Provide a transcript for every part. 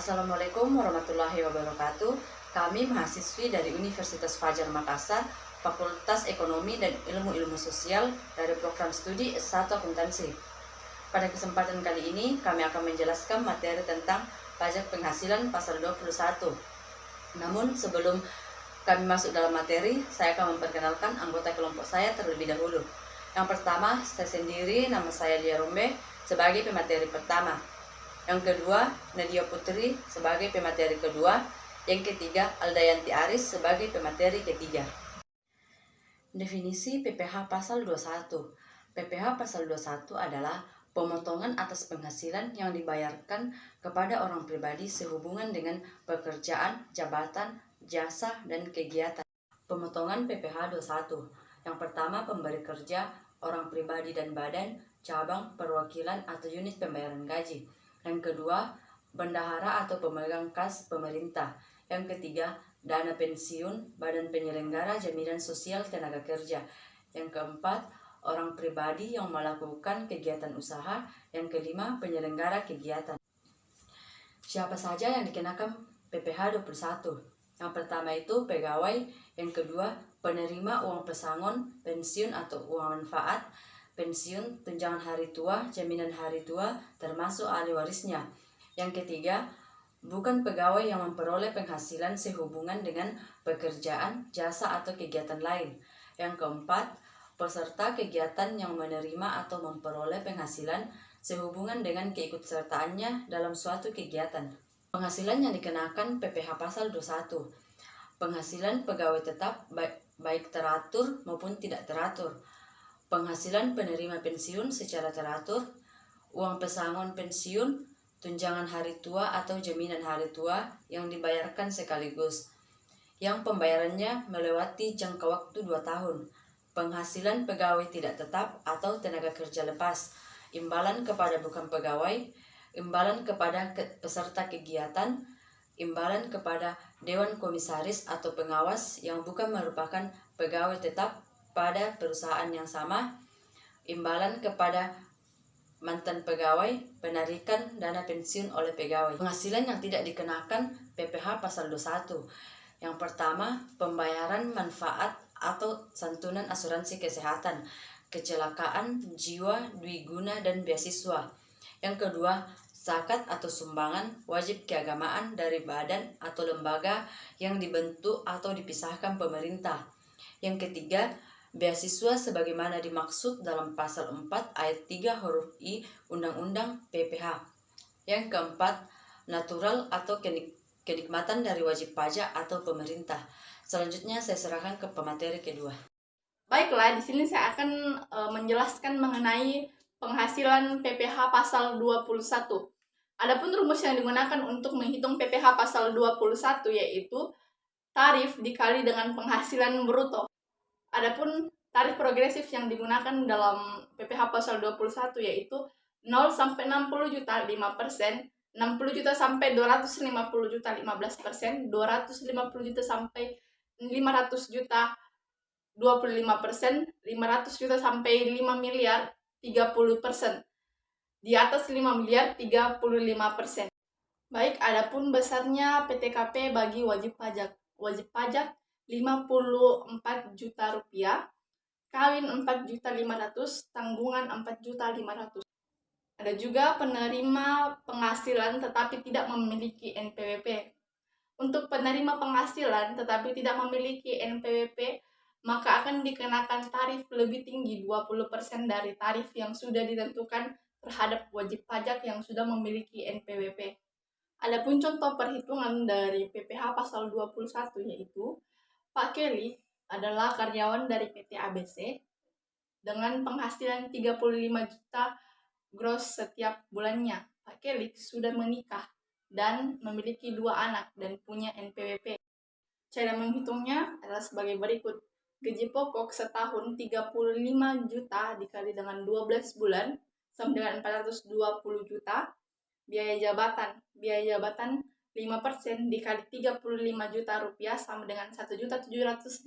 Assalamualaikum warahmatullahi wabarakatuh. Kami mahasiswi dari Universitas Fajar Makassar, Fakultas Ekonomi dan Ilmu-Ilmu Sosial dari program studi S1 Akuntansi. Pada kesempatan kali ini, kami akan menjelaskan materi tentang pajak penghasilan pasal 21. Namun sebelum kami masuk dalam materi, saya akan memperkenalkan anggota kelompok saya terlebih dahulu. Yang pertama, saya sendiri, nama saya Lia Rombe sebagai pemateri pertama. Yang kedua, Nadia Putri sebagai pemateri kedua. Yang ketiga, Aldayanti Aris sebagai pemateri ketiga. Definisi PPh pasal 21. PPh pasal 21 adalah pemotongan atas penghasilan yang dibayarkan kepada orang pribadi sehubungan dengan pekerjaan, jabatan, jasa, dan kegiatan. Pemotongan PPh 21. Yang pertama, pemberi kerja, orang pribadi dan badan, cabang, perwakilan atau unit pembayaran gaji. Yang kedua, bendahara atau pemegang kas pemerintah. Yang ketiga, dana pensiun, badan penyelenggara jaminan sosial tenaga kerja. Yang keempat, orang pribadi yang melakukan kegiatan usaha. Yang kelima, penyelenggara kegiatan. Siapa saja yang dikenakan PPh 21? Yang pertama itu pegawai, yang kedua penerima uang pesangon, pensiun atau uang manfaat, pensiun, tunjangan hari tua, jaminan hari tua, termasuk ahli warisnya. Yang ketiga, bukan pegawai yang memperoleh penghasilan sehubungan dengan pekerjaan, jasa atau kegiatan lain. Yang keempat, peserta kegiatan yang menerima atau memperoleh penghasilan sehubungan dengan keikutsertaannya dalam suatu kegiatan. Penghasilan yang dikenakan PPh pasal 21. Penghasilan pegawai tetap baik teratur maupun tidak teratur. Penghasilan penerima pensiun secara teratur, uang pesangon pensiun, tunjangan hari tua atau jaminan hari tua yang dibayarkan sekaligus, yang pembayarannya melewati jangka waktu 2 tahun, penghasilan pegawai tidak tetap atau tenaga kerja lepas, imbalan kepada bukan pegawai, imbalan kepada peserta kegiatan, imbalan kepada dewan komisaris atau pengawas yang bukan merupakan pegawai tetap pada perusahaan yang sama, imbalan kepada mantan pegawai, penarikan dana pensiun oleh pegawai. Penghasilan yang tidak dikenakan PPh pasal 21. Yang pertama, pembayaran manfaat atau santunan asuransi kesehatan, kecelakaan, jiwa, dwiguna, dan beasiswa. Yang kedua, zakat atau sumbangan wajib keagamaan dari badan atau lembaga yang dibentuk atau dipisahkan pemerintah. Yang ketiga, beasiswa sebagaimana dimaksud dalam pasal 4 ayat 3 huruf I Undang-Undang PPh. Yang keempat, natural atau kenikmatan dari wajib pajak atau pemerintah. Selanjutnya saya serahkan ke pemateri kedua. Baiklah, di sini saya akan menjelaskan mengenai penghasilan PPh pasal 21. Adapun rumus yang digunakan untuk menghitung PPh pasal 21 yaitu tarif dikali dengan penghasilan bruto. Adapun tarif progresif yang digunakan dalam PPh pasal 21 yaitu 0 sampai 60 juta 5%, 60 juta sampai 250 juta 15%, 250 juta sampai 500 juta 25%, 500 juta sampai 5 miliar 30%. Di atas 5 miliar 35%. Baik, adapun besarnya PTKP bagi wajib pajak. Wajib pajak 54 juta rupiah, kawin 4 juta 500, tanggungan 4 juta 500. Ada juga penerima penghasilan tetapi tidak memiliki NPWP. Untuk penerima penghasilan tetapi tidak memiliki NPWP, maka akan dikenakan tarif lebih tinggi 20% dari tarif yang sudah ditentukan terhadap wajib pajak yang sudah memiliki NPWP. Adapun contoh perhitungan dari PPh pasal 21 yaitu Pak Kelly adalah karyawan dari PT ABC dengan penghasilan 35 juta gross setiap bulannya. Pak Kelly sudah menikah dan memiliki 2 anak dan punya NPWP. Cara menghitungnya adalah sebagai berikut. Gaji pokok setahun 35 juta dikali dengan 12 bulan sama dengan 420 juta. Biaya jabatan 5% dikali 35 juta rupiah sama dengan 1.750.000.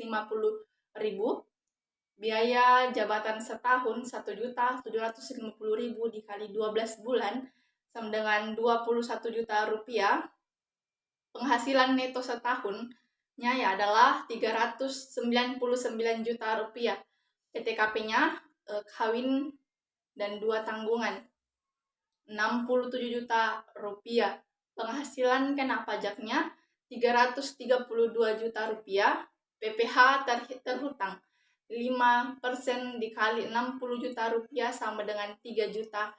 Biaya jabatan setahun 1.750.000 dikali 12 bulan sama dengan 21 juta rupiah. penghasilan neto setahunnya ya adalah 399 juta rupiah. PTKP-nya kawin dan 2 tanggungan 67 juta rupiah. Penghasilan kena pajaknya 332 juta rupiah. PPH terhutang 5% dikali 60 juta rupiah sama dengan 3 juta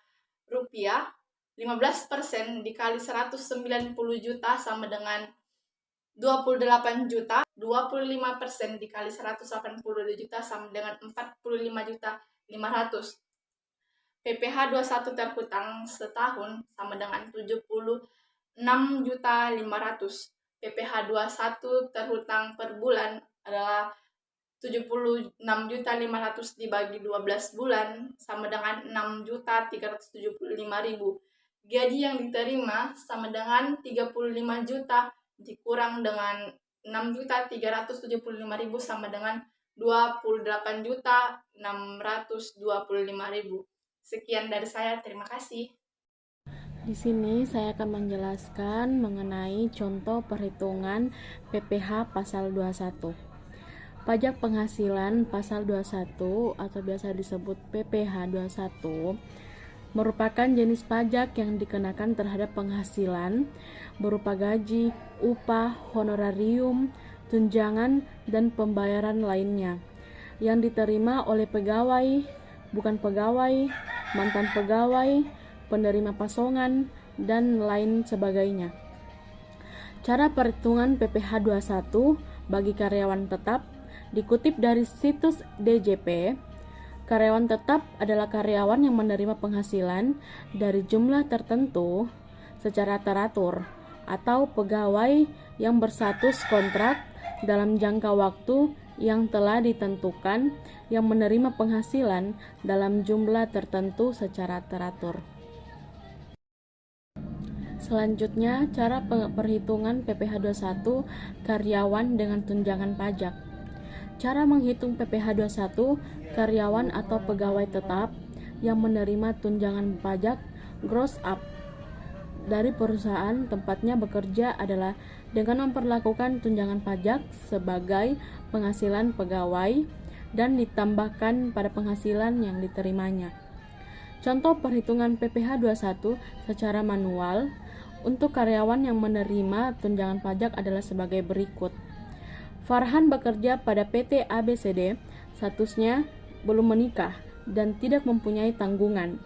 rupiah. 15% dikali 190 juta sama dengan 28 juta. 25% dikali 182 juta sama dengan 45 juta 500. PPH 21 terhutang setahun sama dengan 76 juta 500. PPH 21 terhutang per bulan adalah 76 juta 500 dibagi 12 bulan sama dengan 6 juta 375 ribu. Gaji yang diterima sama dengan 35 juta dikurang dengan 6 juta 375 ribu sama dengan 28 juta 625 ribu. Sekian dari saya, terima kasih. Di sini saya akan menjelaskan mengenai contoh perhitungan PPH pasal 21. Pajak penghasilan pasal 21 atau biasa disebut PPH 21 merupakan jenis pajak yang dikenakan terhadap penghasilan berupa gaji, upah, honorarium, tunjangan, dan pembayaran lainnya yang diterima oleh pegawai, bukan pegawai, mantan pegawai, penerima pasongan, dan lain sebagainya. Cara perhitungan PPH 21 bagi karyawan tetap dikutip dari situs DJP. Karyawan tetap adalah karyawan yang menerima penghasilan dari jumlah tertentu secara teratur atau pegawai yang berstatus kontrak dalam jangka waktu yang telah ditentukan yang menerima penghasilan dalam jumlah tertentu secara teratur. Selanjutnya, cara perhitungan PPH 21 karyawan dengan tunjangan pajak. Cara menghitung PPH 21 karyawan atau pegawai tetap yang menerima tunjangan pajak gross up dari perusahaan tempatnya bekerja adalah dengan memperlakukan tunjangan pajak sebagai penghasilan pegawai dan ditambahkan pada penghasilan yang diterimanya. Contoh perhitungan PPH 21 secara manual untuk karyawan yang menerima tunjangan pajak adalah sebagai berikut. Farhan bekerja pada PT ABCD, statusnya belum menikah dan tidak mempunyai tanggungan.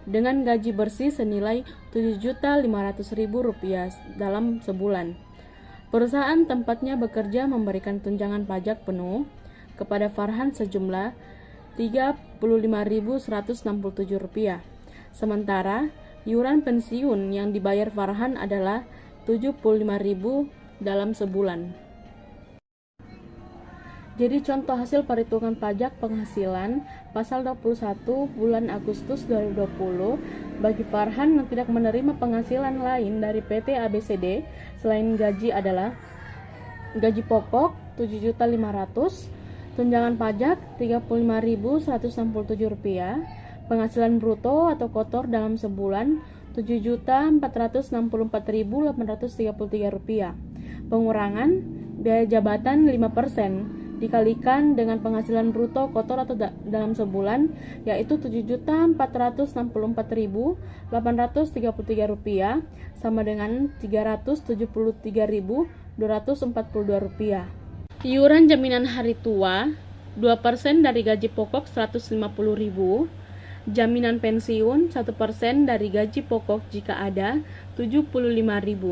Dengan gaji bersih senilai Rp7.500.000 dalam sebulan. Perusahaan tempatnya bekerja memberikan tunjangan pajak penuh kepada Farhan sejumlah Rp35.167. Sementara iuran pensiun yang dibayar Farhan adalah Rp75.000 dalam sebulan. Jadi contoh hasil perhitungan pajak penghasilan pasal 21 bulan Agustus 2020 bagi Farhan yang tidak menerima penghasilan lain dari PT ABCD selain gaji adalah gaji pokok Rp7.500.000, tunjangan pajak Rp35.167, penghasilan bruto atau kotor dalam sebulan Rp7.468.833, pengurangan biaya jabatan 5% dikalikan dengan penghasilan bruto kotor atau dalam sebulan yaitu Rp7.464.833 sama dengan Rp373.242. Iuran jaminan hari tua 2% dari gaji pokok Rp150.000, jaminan pensiun 1% dari gaji pokok jika ada Rp75.000.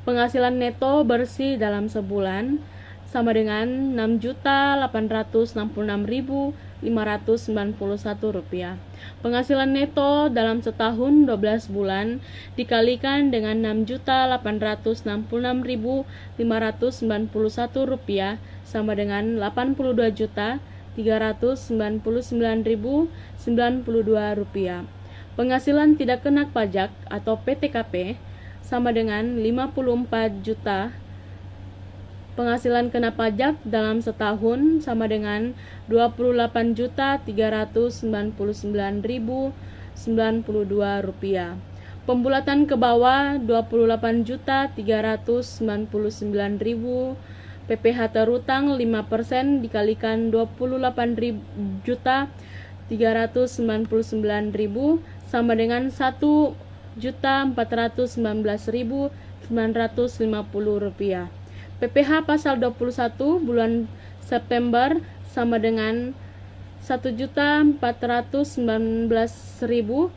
Penghasilan neto bersih dalam sebulan sama dengan Rp6.866.591. Penghasilan neto dalam setahun 12 bulan dikalikan dengan Rp6.866.591 sama dengan Rp82.399.092. Penghasilan tidak kena pajak atau PTKP sama dengan 54 juta. Penghasilan kena pajak dalam setahun sama dengan Rp28.399.092. Pembulatan ke bawah 28.399.000. PPh terutang 5% dikalikan 28.399.000 sama dengan 1.419.950 rupiah. PPh pasal 21 bulan September sama dengan 1.419.950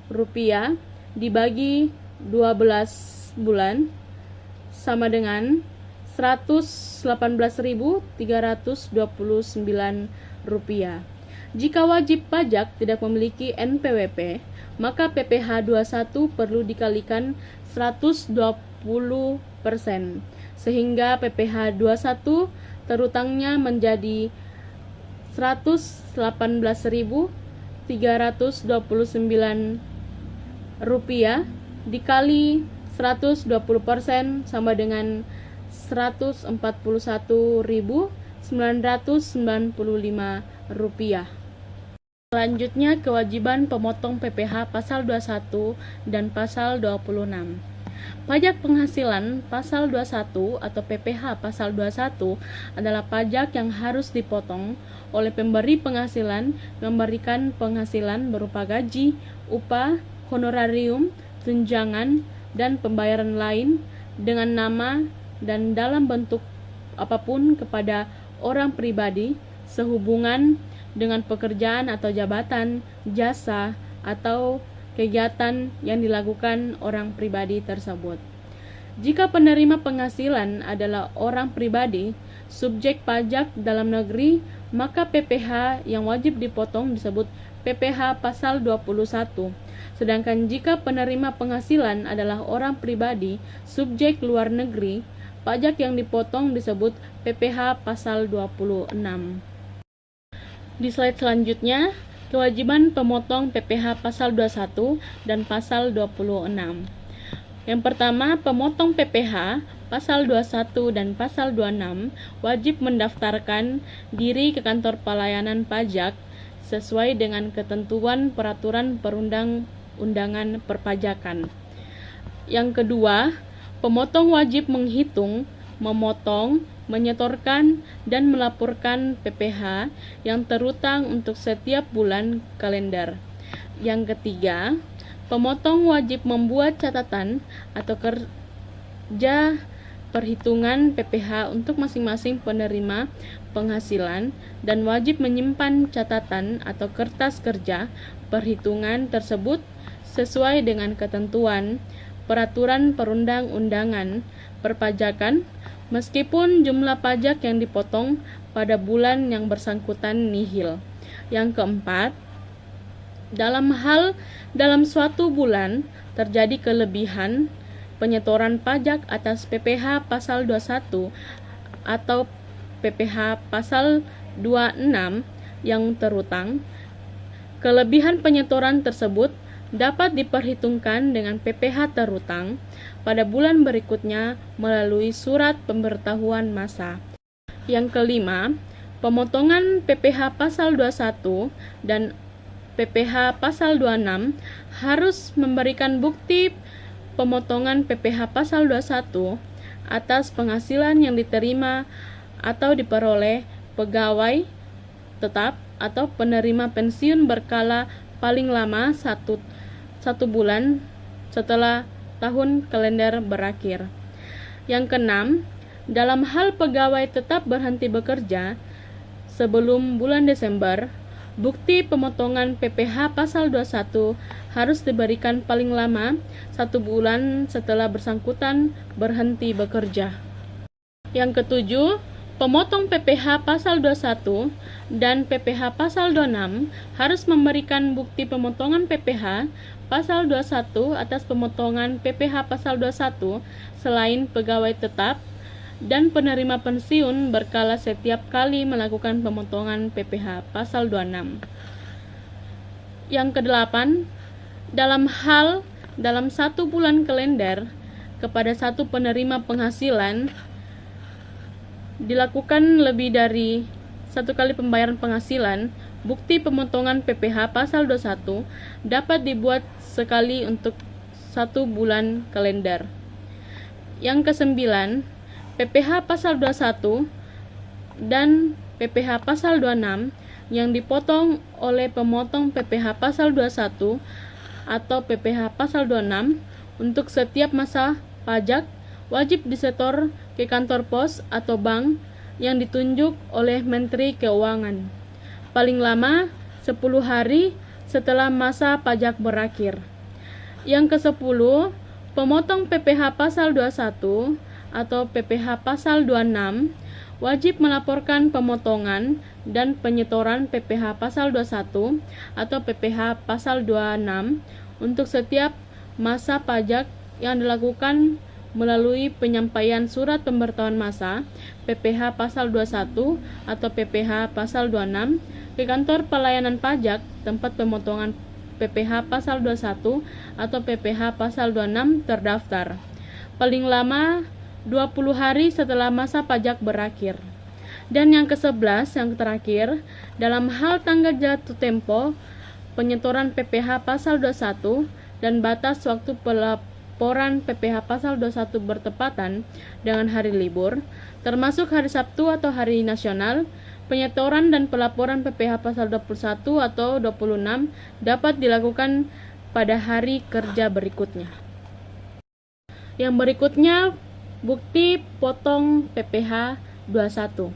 rupiah dibagi 12 bulan sama dengan 118.329 rupiah. Jika wajib pajak tidak memiliki NPWP, maka PPh 21 perlu dikalikan 120%, sehingga PPh 21 terutangnya menjadi 118.329 rupiah dikali 120% sama dengan 141.995 rupiah. Selanjutnya, kewajiban pemotong PPh pasal 21 dan pasal 26. Pajak penghasilan pasal 21 atau PPh pasal 21 adalah pajak yang harus dipotong oleh pemberi penghasilan memberikan penghasilan berupa gaji, upah, honorarium, tunjangan, dan pembayaran lain dengan nama dan dalam bentuk apapun kepada orang pribadi sehubungan dengan pekerjaan atau jabatan, jasa, atau kegiatan yang dilakukan orang pribadi tersebut. Jika penerima penghasilan adalah orang pribadi, subjek pajak dalam negeri, maka PPh yang wajib dipotong disebut PPh pasal 21. Sedangkan jika penerima penghasilan adalah orang pribadi, subjek luar negeri, pajak yang dipotong disebut PPh pasal 26. Di slide selanjutnya, kewajiban pemotong PPh pasal 21 dan pasal 26. Yang pertama, pemotong PPh pasal 21 dan pasal 26 wajib mendaftarkan diri ke kantor pelayanan pajak sesuai dengan ketentuan peraturan perundang-undangan perpajakan. Yang kedua, pemotong wajib menghitung, memotong, menyetorkan, dan melaporkan PPh yang terutang untuk setiap bulan kalender. Yang ketiga, pemotong wajib membuat catatan atau kerja perhitungan PPh untuk masing-masing penerima penghasilan dan wajib menyimpan catatan atau kertas kerja perhitungan tersebut sesuai dengan ketentuan peraturan perundang-undangan perpajakan meskipun jumlah pajak yang dipotong pada bulan yang bersangkutan nihil. Yang keempat, dalam suatu bulan terjadi kelebihan penyetoran pajak atas PPh pasal 21 atau PPh pasal 26 yang terutang, kelebihan penyetoran tersebut dapat diperhitungkan dengan PPh terutang pada bulan berikutnya melalui surat pemberitahuan masa. Yang kelima, pemotongan PPh pasal 21 dan PPh pasal 26 harus memberikan bukti pemotongan PPh pasal 21 atas penghasilan yang diterima atau diperoleh pegawai tetap atau penerima pensiun berkala paling lama satu bulan setelah tahun kalender berakhir. Yang keenam, dalam hal pegawai tetap berhenti bekerja sebelum bulan Desember, bukti pemotongan PPh pasal 21 harus diberikan paling lama 1 bulan setelah bersangkutan berhenti bekerja. Yang ketujuh, pemotong PPh pasal 21 dan PPh pasal 26 harus memberikan bukti pemotongan PPh pasal 21 atas pemotongan PPh pasal 21 selain pegawai tetap dan penerima pensiun berkala setiap kali melakukan pemotongan PPh pasal 26. Yang kedelapan, dalam 1 bulan kalender kepada satu penerima penghasilan dilakukan lebih dari 1 kali pembayaran penghasilan, bukti pemotongan PPh pasal 21 dapat dibuat sekali untuk 1 bulan kalender. Yang kesembilan, PPh pasal 21 dan PPh pasal 26 yang dipotong oleh pemotong PPh pasal 21 atau PPh pasal 26 untuk setiap masa pajak wajib disetor ke kantor pos atau bank yang ditunjuk oleh Menteri Keuangan paling lama 10 hari setelah masa pajak berakhir. Yang ke-10, pemotong PPh pasal 21 atau PPh pasal 26 wajib melaporkan pemotongan dan penyetoran PPh pasal 21 atau PPh pasal 26 untuk setiap masa pajak yang dilakukan melalui penyampaian surat pemberitahuan masa PPh pasal 21 atau PPh pasal 26 ke kantor pelayanan pajak tempat pemotongan PPh pasal 21 atau PPh pasal 26 terdaftar paling lama 20 hari setelah masa pajak berakhir. Dan yang ke-11 yang terakhir, dalam hal tanggal jatuh tempo penyetoran PPh pasal 21 dan batas waktu pelaporan PPh pasal 21 bertepatan dengan hari libur, termasuk hari Sabtu atau hari nasional, penyetoran dan pelaporan PPh pasal 21 atau 26 dapat dilakukan pada hari kerja berikutnya. Yang berikutnya, bukti potong PPh 21.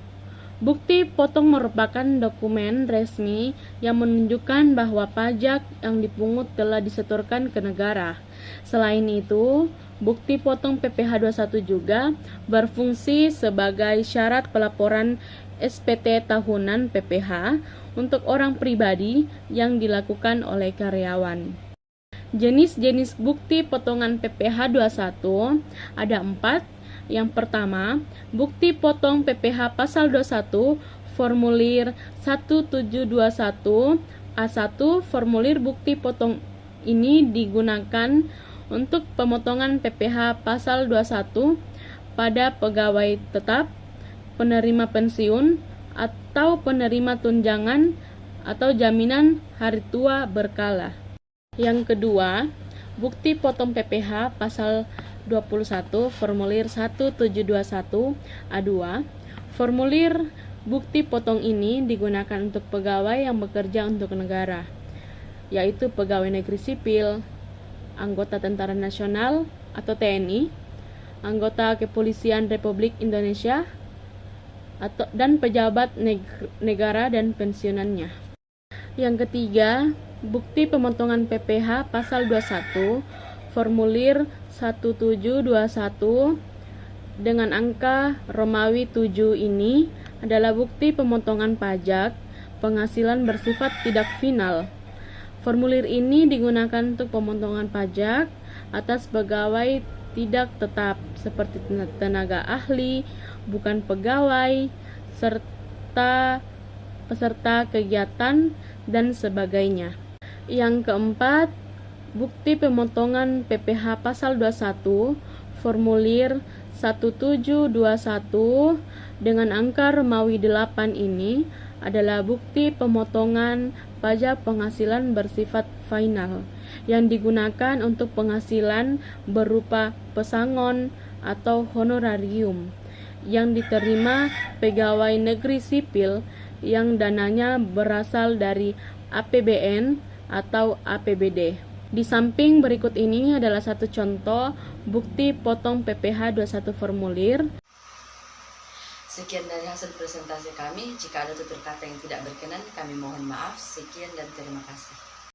Bukti potong merupakan dokumen resmi yang menunjukkan bahwa pajak yang dipungut telah disetorkan ke negara. Selain itu, bukti potong PPh 21 juga berfungsi sebagai syarat pelaporan SPT tahunan PPh untuk orang pribadi yang dilakukan oleh karyawan. Jenis-jenis bukti potongan PPh 21 ada 4. Yang pertama, bukti potong PPh pasal 21 formulir 1721 A1. Formulir bukti potong ini digunakan untuk pemotongan PPh pasal 21 pada pegawai tetap, penerima pensiun, atau penerima tunjangan atau jaminan hari tua berkala. Yang kedua, bukti potong PPh pasal 21 formulir 1721 A2. Formulir bukti potong ini digunakan untuk pegawai yang bekerja untuk negara, yaitu pegawai negeri sipil, anggota Tentara Nasional atau TNI, anggota Kepolisian Republik Indonesia, dan pejabat negara dan pensiunannya. Yang ketiga, bukti pemotongan PPh pasal 21 formulir 1721 dengan angka Romawi 7 ini adalah bukti pemotongan pajak penghasilan bersifat tidak final. Formulir ini digunakan untuk pemotongan pajak atas pegawai tidak tetap seperti tenaga ahli, bukan pegawai, serta peserta kegiatan dan sebagainya. Yang keempat, bukti pemotongan PPh pasal 21 formulir 1721 dengan angka Romawi 8 ini adalah bukti pemotongan pajak penghasilan bersifat final yang digunakan untuk penghasilan berupa pesangon atau honorarium yang diterima pegawai negeri sipil yang dananya berasal dari APBN atau APBD. Di samping berikut ini adalah satu contoh bukti potong PPh 21 formulir. Sekian dari hasil presentasi kami. Jika ada tutur kata yang tidak berkenan, kami mohon maaf. Sekian dan terima kasih.